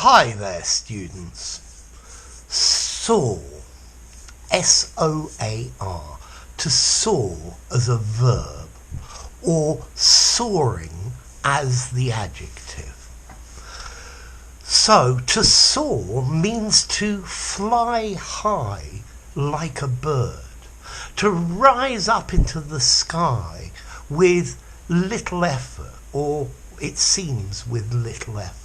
Hi there, students. Soar, S-O-A-R, to soar as a verb, or soaring as the adjective. So, to soar means to fly high like a bird, to rise up into the sky with little effort, or it seems with little effort.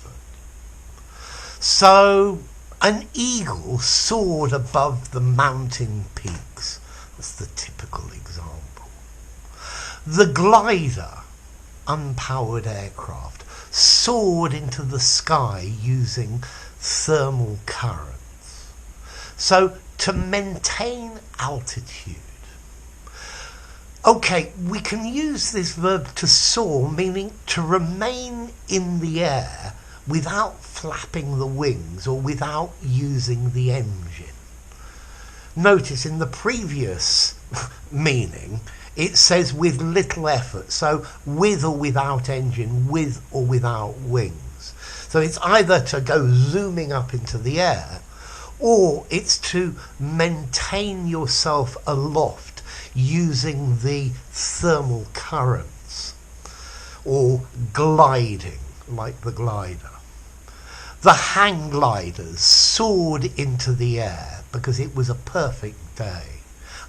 So, an eagle soared above the mountain peaks. That's the typical example. The glider, unpowered aircraft, soared into the sky using thermal currents. So, to maintain altitude. Okay, we can use this verb to soar, meaning to remain in the air without flapping the wings or without using the engine. Notice in the previous meaning, it says with little effort, so with or without engine, with or without wings. So it's either to go zooming up into the air, or it's to maintain yourself aloft using the thermal currents, or gliding, like the glider. The hang gliders soared into the air because it was a perfect day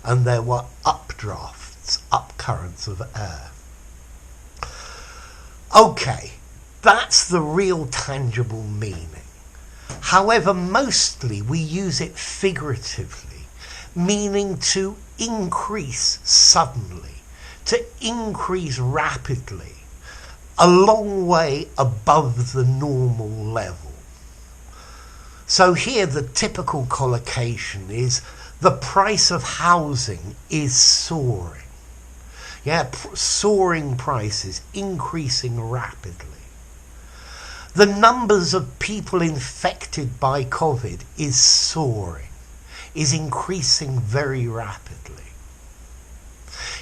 and there were updrafts, upcurrents of air. Okay, that's the real tangible meaning. However, mostly we use it figuratively, meaning to increase suddenly, to increase rapidly, a long way above the normal level. So here the typical collocation is the price of housing is soaring. Soaring prices, increasing rapidly. The numbers of people infected by COVID is soaring, is increasing very rapidly.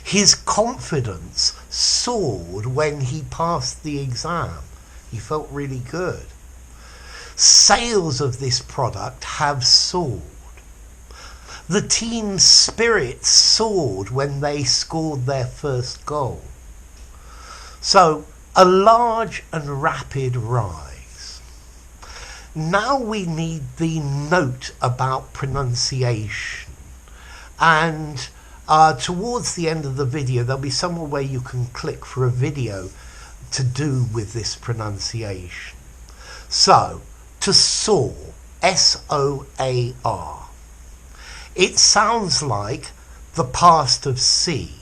His confidence soared when he passed the exam. He felt really good. Sales of this product have soared. The team's spirit soared when they scored their first goal. So, a large and rapid rise. Now we need the note about pronunciation. And towards the end of the video, there'll be somewhere where you can click for a video to do with this pronunciation. So, to soar, S-O-A-R. It sounds like the past of see.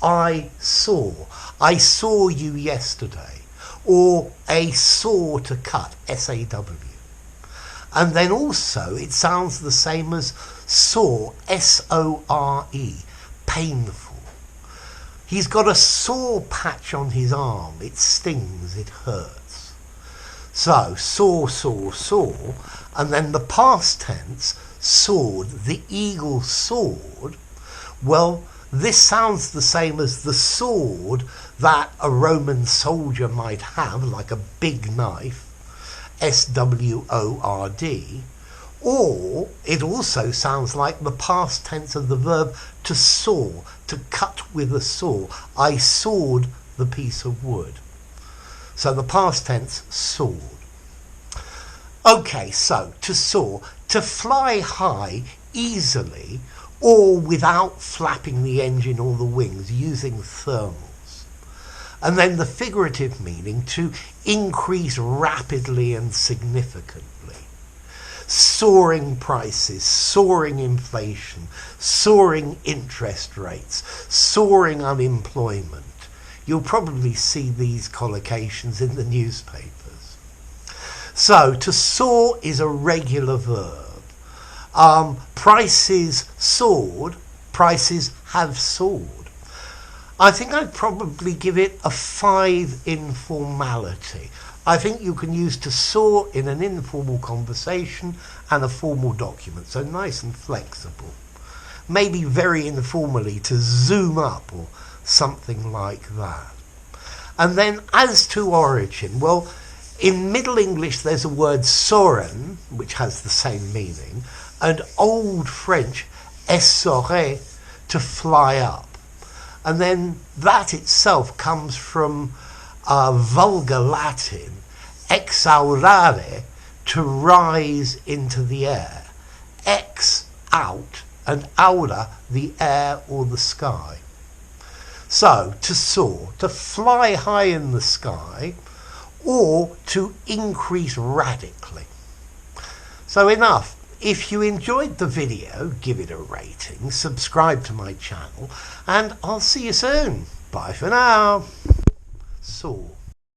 I saw you yesterday. Or a saw to cut, S-A-W. And then also it sounds the same as sore, S-O-R-E, painful. He's got a sore patch on his arm. It stings, it hurts. So, saw, and then the past tense, soared, the eagle soared. Well, this sounds the same as the sword that a Roman soldier might have, like a big knife, S-W-O-R-D, or it also sounds like the past tense of the verb to saw, to cut with a saw. I sawed the piece of wood. So the past tense, soared. Okay, so to soar, to fly high easily or without flapping the engine or the wings using thermals. And then the figurative meaning, to increase rapidly and significantly. Soaring prices, soaring inflation, soaring interest rates, soaring unemployment. You'll probably see these collocations in the newspapers. So, to soar is a regular verb. Prices soared, prices have soared. I think I'd probably give it a 5 informality. I think you can use to soar in an informal conversation and a formal document, so nice and flexible. Maybe very informally to zoom up or something like that. And then as to origin, well, In Middle English, there's a word soren, which has the same meaning, and Old French, essorer, to fly up. And then that itself comes from vulgar Latin, exaurare, to rise into the air. Ex, out, and aura, the air or the sky. So, to soar, to fly high in the sky, or to increase radically. So enough. If you enjoyed the video, give it a rating, subscribe to my channel, and I'll see you soon. Bye for now. Soar.